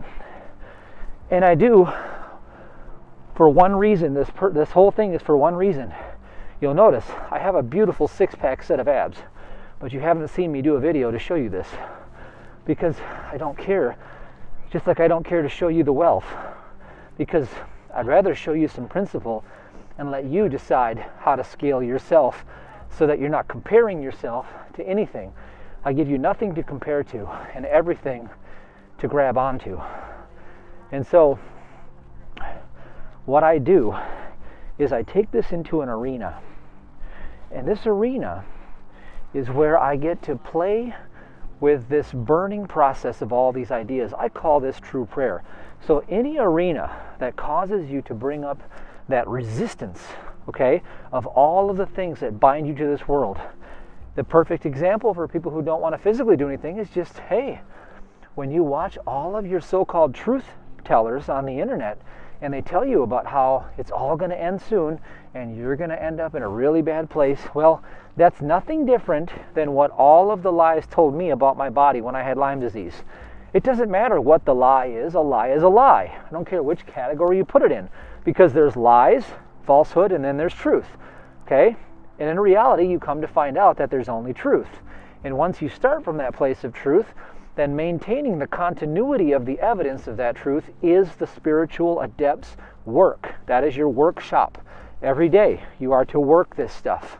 And I do for one reason. This whole thing is for one reason. You'll notice I have a beautiful 6-pack set of abs, but you haven't seen me do a video to show you this, because I don't care, just like I don't care to show you the wealth, because I'd rather show you some principle and let you decide how to scale yourself so that you're not comparing yourself to anything. I give you nothing to compare to and everything to grab onto. And so what I do is I take this into an arena. And this arena is where I get to play with this burning process of all these ideas. I call this true prayer. So any arena that causes you to bring up that resistance, okay, of all of the things that bind you to this world. The perfect example for people who don't want to physically do anything is just, hey, when you watch all of your so-called truth tellers on the internet, and they tell you about how it's all going to end soon and you're going to end up in a really bad place, well, that's nothing different than what all of the lies told me about my body when I had Lyme disease. It doesn't matter what the lie is a lie is a lie. I don't care which category you put it in, because there's lies, falsehood, and then there's truth, okay? And in reality, you come to find out that there's only truth. And once you start from that place of truth, then maintaining the continuity of the evidence of that truth is the spiritual adept's work. That is your workshop. Every day you are to work this stuff.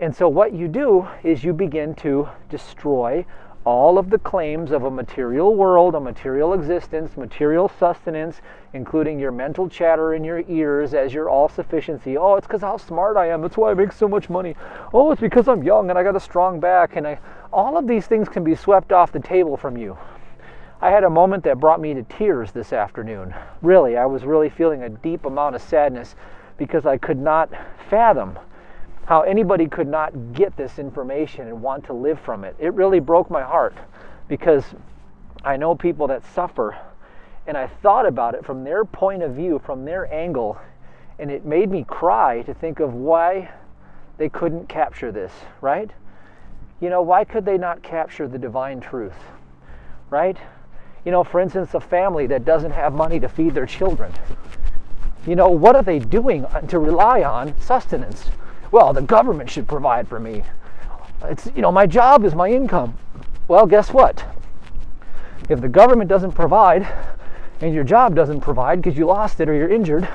And so what you do is you begin to destroy all of the claims of a material world, a material existence, material sustenance, including your mental chatter in your ears as your all-sufficiency. Oh, it's because how smart I am. That's why I make so much money. Oh, it's because I'm young and I got a strong back. And all of these things can be swept off the table from you. I had a moment that brought me to tears this afternoon. Really, I was really feeling a deep amount of sadness because I could not fathom how anybody could not get this information and want to live from it. It really broke my heart because I know people that suffer, and I thought about it from their point of view, from their angle, and it made me cry to think of why they couldn't capture this, right? You know, why could they not capture the divine truth, right? You know, for instance, a family that doesn't have money to feed their children. You know, what are they doing to rely on sustenance? Well, the government should provide for me. It's, you know, my job is my income. Well, guess what? If the government doesn't provide and your job doesn't provide because you lost it or you're injured,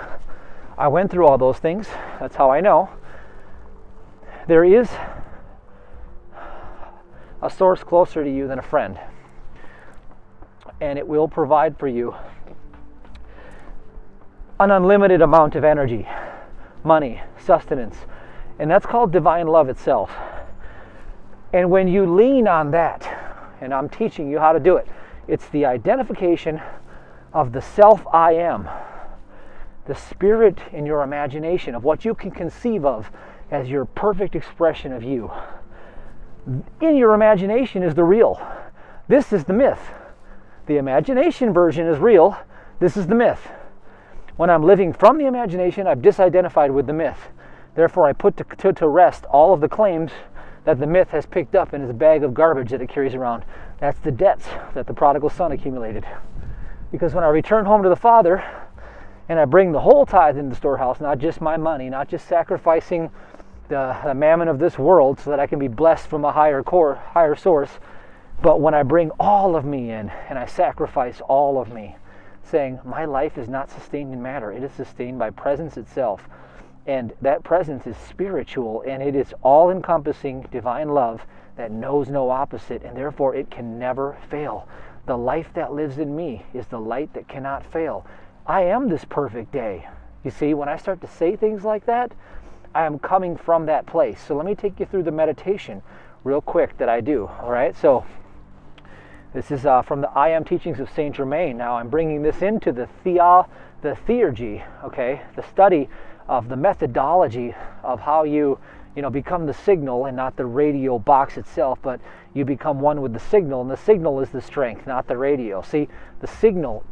I went through all those things. That's how I know. There is a source closer to you than a friend. And it will provide for you an unlimited amount of energy, money, sustenance. And that's called divine love itself. And when you lean on that, and I'm teaching you how to do it, it's the identification of the self I am, the spirit in your imagination of what you can conceive of as your perfect expression of you. In your imagination is the real. This is the myth. The imagination version is real. This is the myth. When I'm living from the imagination, I've disidentified with the myth. Therefore, I put to rest all of the claims that the myth has picked up in his bag of garbage that it carries around. That's the debts that the prodigal son accumulated. Because when I return home to the Father, and I bring the whole tithe into the storehouse, not just my money, not just sacrificing the mammon of this world so that I can be blessed from a higher source, but when I bring all of me in and I sacrifice all of me, saying my life is not sustained in matter, it is sustained by presence itself. And that presence is spiritual, and it is all-encompassing divine love that knows no opposite, and therefore it can never fail. The life that lives in me is the light that cannot fail. I am this perfect day. You see, when I start to say things like that, I am coming from that place. So let me take you through the meditation real quick that I do, all right? So this is from the I Am Teachings of Saint Germain. Now I'm bringing this into the theurgy, okay, the study of the methodology of how you become the signal and not the radio box itself, but you become one with the signal, and the signal is the strength, not the radio. See, the signal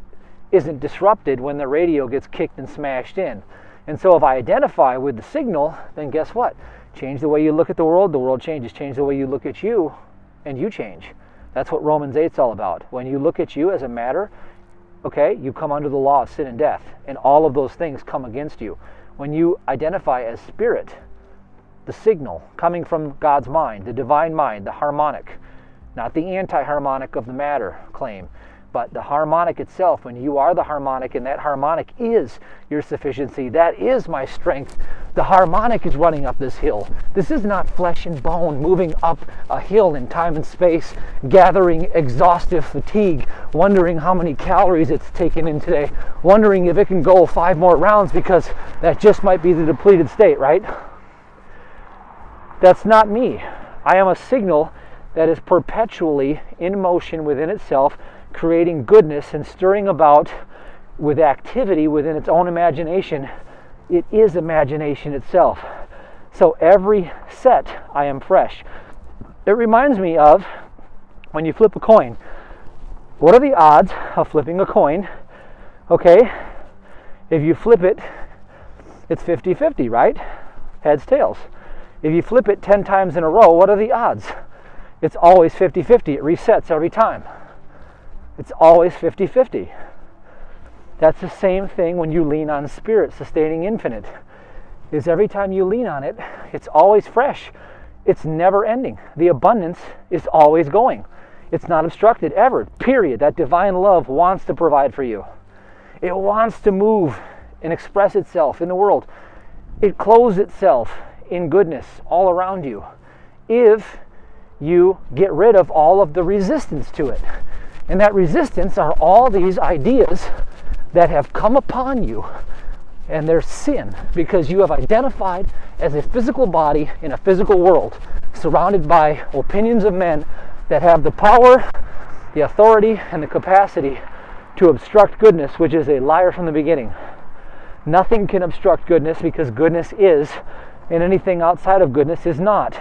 isn't disrupted when the radio gets kicked and smashed in. And so if I identify with the signal, then guess what? Change the way you look at the world changes. Change the way you look at you, and you change. That's what Romans 8 is all about. When you look at you as a matter, okay, you come under the law of sin and death, and all of those things come against you. When you identify as spirit, the signal coming from God's mind, the divine mind, the harmonic, not the anti-harmonic of the matter claim, but the harmonic itself, when you are the harmonic, and that harmonic is your sufficiency, that is my strength. The harmonic is running up this hill. This is not flesh and bone moving up a hill in time and space, gathering exhaustive fatigue, wondering how many calories it's taken in today, wondering if it can go 5 more rounds because that just might be the depleted state, right? That's not me. I am a signal that is perpetually in motion within itself, creating goodness and stirring about with activity within its own imagination. It is imagination itself. So every set, I am fresh. It reminds me of when you flip a coin. What are the odds of flipping a coin? Okay, if you flip it, it's 50-50, right? Heads, tails. If you flip it 10 times in a row, what are the odds? It's always 50-50. It resets every time. It's always 50-50. That's the same thing when you lean on spirit, sustaining infinite. Is every time you lean on it, it's always fresh. It's never ending. The abundance is always going. It's not obstructed ever, period. That divine love wants to provide for you. It wants to move and express itself in the world. It clothes itself in goodness all around you if you get rid of all of the resistance to it. And that resistance are all these ideas that have come upon you, and they're sin because you have identified as a physical body in a physical world surrounded by opinions of men that have the power the authority and the capacity to obstruct goodness, which is a liar from the beginning. Nothing can obstruct goodness because goodness is, and anything outside of goodness is not.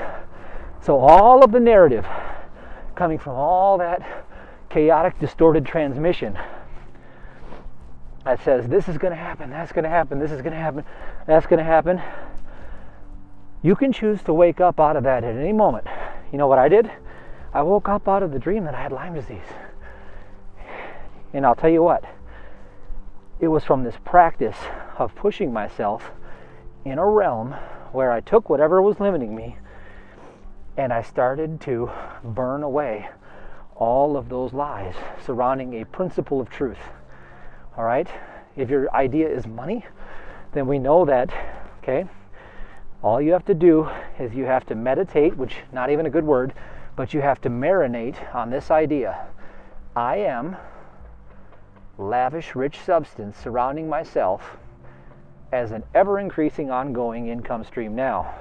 So all of the narrative coming from all that chaotic, distorted transmission that says this is going to happen, that's going to happen, this is going to happen, that's going to happen, you can choose to wake up out of that at any moment. You know what I did? I woke up out of the dream that I had Lyme disease. And I'll tell you what, it was from this practice of pushing myself in a realm where I took whatever was limiting me and I started to burn away all of those lies surrounding a principle of truth. All right? If your idea is money, then we know that, okay, all you have to do is you have to meditate, which not even a good word, but you have to marinate on this idea. I am lavish, rich substance surrounding myself as an ever-increasing, ongoing income stream now.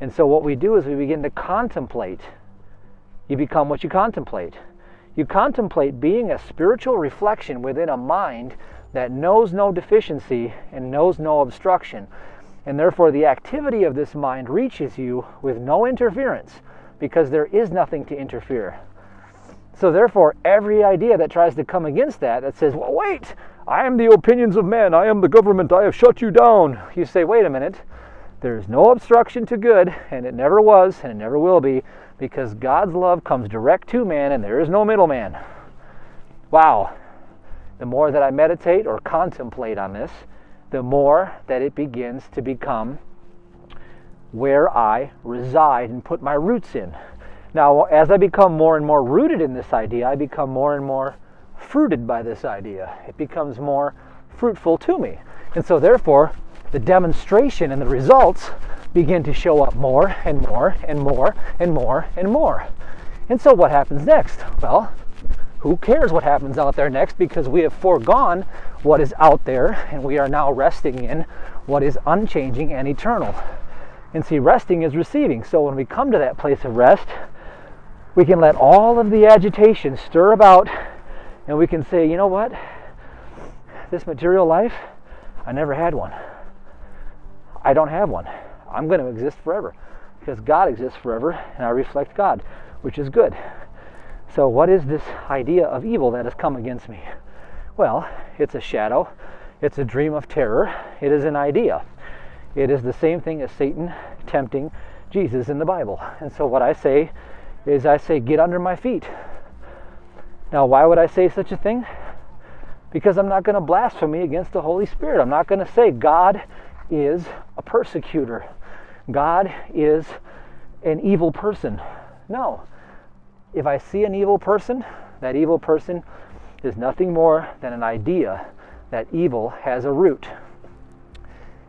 And so what we do is we begin to contemplate. You become what you contemplate. You contemplate being a spiritual reflection within a mind that knows no deficiency and knows no obstruction. And therefore the activity of this mind reaches you with no interference because there is nothing to interfere. So therefore every idea that tries to come against that says, well, wait, I am the opinions of men, I am the government, I have shut you down. You say, wait a minute, there is no obstruction to good, and it never was, and it never will be, because God's love comes direct to man, and there is no middleman. Wow. The more that I meditate or contemplate on this, the more that it begins to become where I reside and put my roots in. Now, as I become more and more rooted in this idea, I become more and more fruited by this idea. It becomes more fruitful to me. And so therefore, the demonstration and the results begin to show up more and more and more and more and more. And so what happens next? Well, who cares what happens out there next, because we have foregone what is out there and we are now resting in what is unchanging and eternal. And see, resting is receiving. So when we come to that place of rest, we can let all of the agitation stir about, and we can say, you know what? This material life, I never had one. I don't have one. I'm going to exist forever because God exists forever and I reflect God, which is good. So what is this idea of evil that has come against me? Well, it's a shadow. It's a dream of terror. It is an idea. It is the same thing as Satan tempting Jesus in the Bible. And so what I say is I say, get under my feet. Now, why would I say such a thing? Because I'm not going to blaspheme against the Holy Spirit. I'm not going to say God is a persecutor. God is an evil person. No. If I see an evil person, that evil person is nothing more than an idea that evil has a root.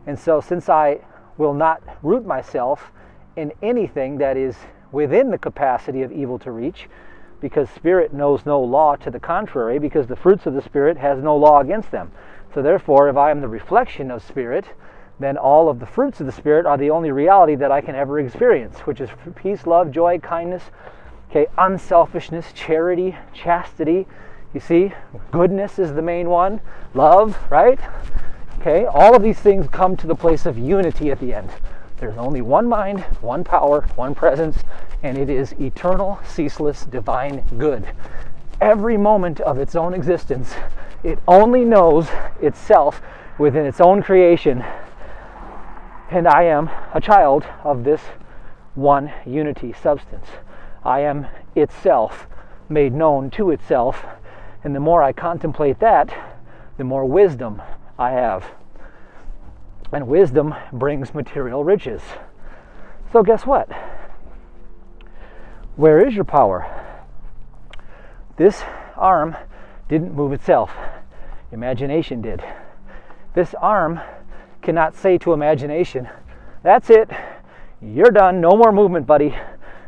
And so since I will not root myself in anything that is within the capacity of evil to reach, because Spirit knows no law to the contrary, because the fruits of the Spirit has no law against them. So therefore, if I am the reflection of Spirit, then all of the fruits of the Spirit are the only reality that I can ever experience, which is peace, love, joy, kindness, unselfishness, charity, chastity. You see, goodness is the main one. Love, right? All of these things come to the place of unity at the end. There's only one mind, one power, one presence, and it is eternal, ceaseless, divine good. Every moment of its own existence, it only knows itself within its own creation. And I am a child of this one unity substance. I am itself made known to itself. And the more I contemplate that, the more wisdom I have. And wisdom brings material riches. So guess what? Where is your power? This arm didn't move itself. Imagination did. This arm cannot say to imagination, that's it, you're done, no more movement, buddy.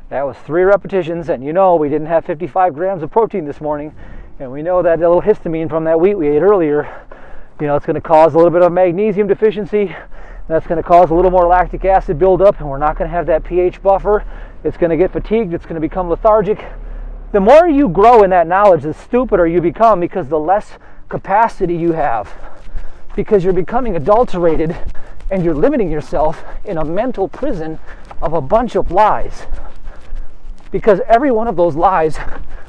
That was 3 repetitions, and you know we didn't have 55 grams of protein this morning, and we know that little histamine from that wheat we ate earlier, it's going to cause a little bit of magnesium deficiency. That's going to cause a little more lactic acid buildup, and we're not going to have that pH buffer. It's going to get fatigued. It's going to become lethargic. The more you grow in that knowledge, the stupider you become, because the less capacity you have. Because you're becoming adulterated and you're limiting yourself in a mental prison of a bunch of lies. Because every one of those lies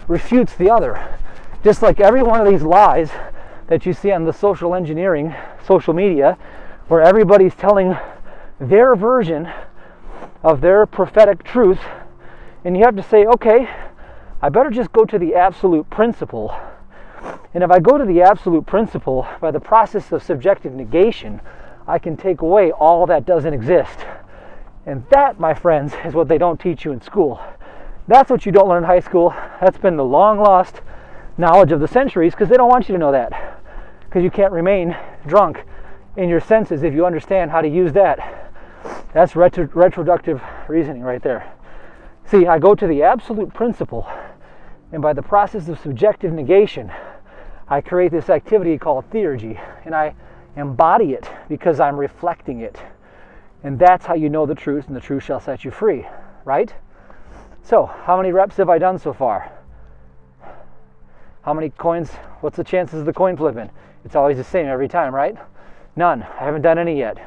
refutes the other. Just like every one of these lies that you see on the social engineering, social media, where everybody's telling their version of their prophetic truth, and you have to say, okay, I better just go to the absolute principle. And if I go to the absolute principle, by the process of subjective negation, I can take away all that doesn't exist. And that, my friends, is what they don't teach you in school. That's what you don't learn in high school. That's been the long lost knowledge of the centuries, because they don't want you to know that. Because you can't remain drunk in your senses if you understand how to use that. That's retroductive reasoning right there. See, I go to the absolute principle, and by the process of subjective negation, I create this activity called theurgy, and I embody it because I'm reflecting it. And that's how you know the truth, and the truth shall set you free, right? So, how many reps have I done so far? How many coins? What's the chances of the coin flipping? It's always the same every time, right? None. I haven't done any yet.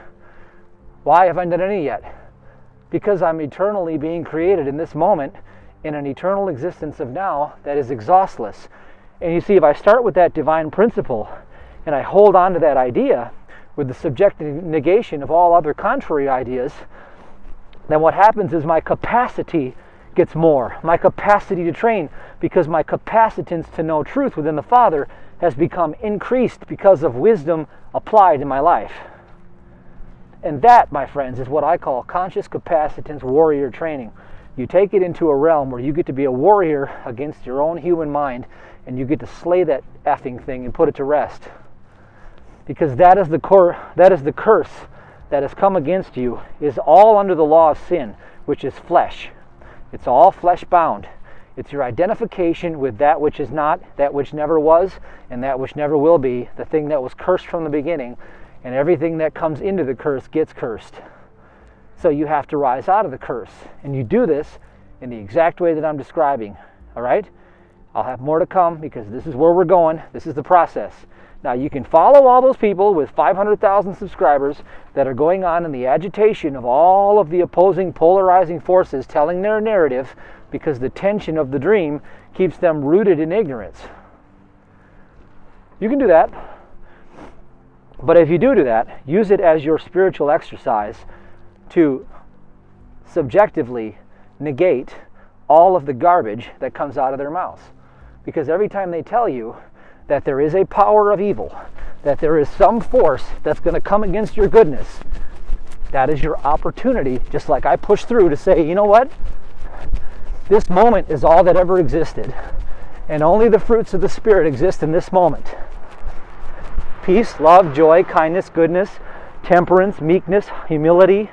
Why haven't I done any yet? Because I'm eternally being created in this moment in an eternal existence of now that is exhaustless. And you see, if I start with that divine principle and I hold on to that idea with the subjective negation of all other contrary ideas, then what happens is my capacity gets more. My capacity to train, because my capacitance to know truth within the Father has become increased because of wisdom applied in my life. And that, my friends, is what I call conscious capacitance warrior training. You take it into a realm where you get to be a warrior against your own human mind, and you get to slay that effing thing and put it to rest. Because that is the curse that has come against you, is all under the law of sin, which is flesh. It's all flesh bound. It's your identification with that which is not, that which never was, and that which never will be, the thing that was cursed from the beginning, and everything that comes into the curse gets cursed. So you have to rise out of the curse, and you do this in the exact way that I'm describing. All right? I'll have more to come, because this is where we're going. This is the process. Now, you can follow all those people with 500,000 subscribers that are going on in the agitation of all of the opposing polarizing forces telling their narrative, because the tension of the dream keeps them rooted in ignorance. You can do that. But if you do that, use it as your spiritual exercise to subjectively negate all of the garbage that comes out of their mouths. Because every time they tell you that there is a power of evil, that there is some force that's going to come against your goodness, that is your opportunity, just like I push through, to say, you know what? This moment is all that ever existed, and only the fruits of the Spirit exist in this moment. Peace, love, joy, kindness, goodness, temperance, meekness, humility.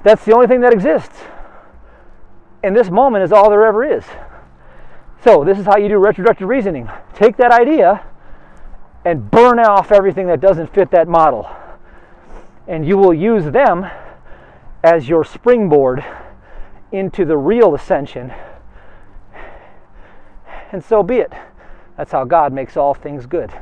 That's the only thing that exists. And this moment is all there ever is. So this is how you do retroductive reasoning. Take that idea and burn off everything that doesn't fit that model. And you will use them as your springboard into the real ascension. And so be it. That's how God makes all things good.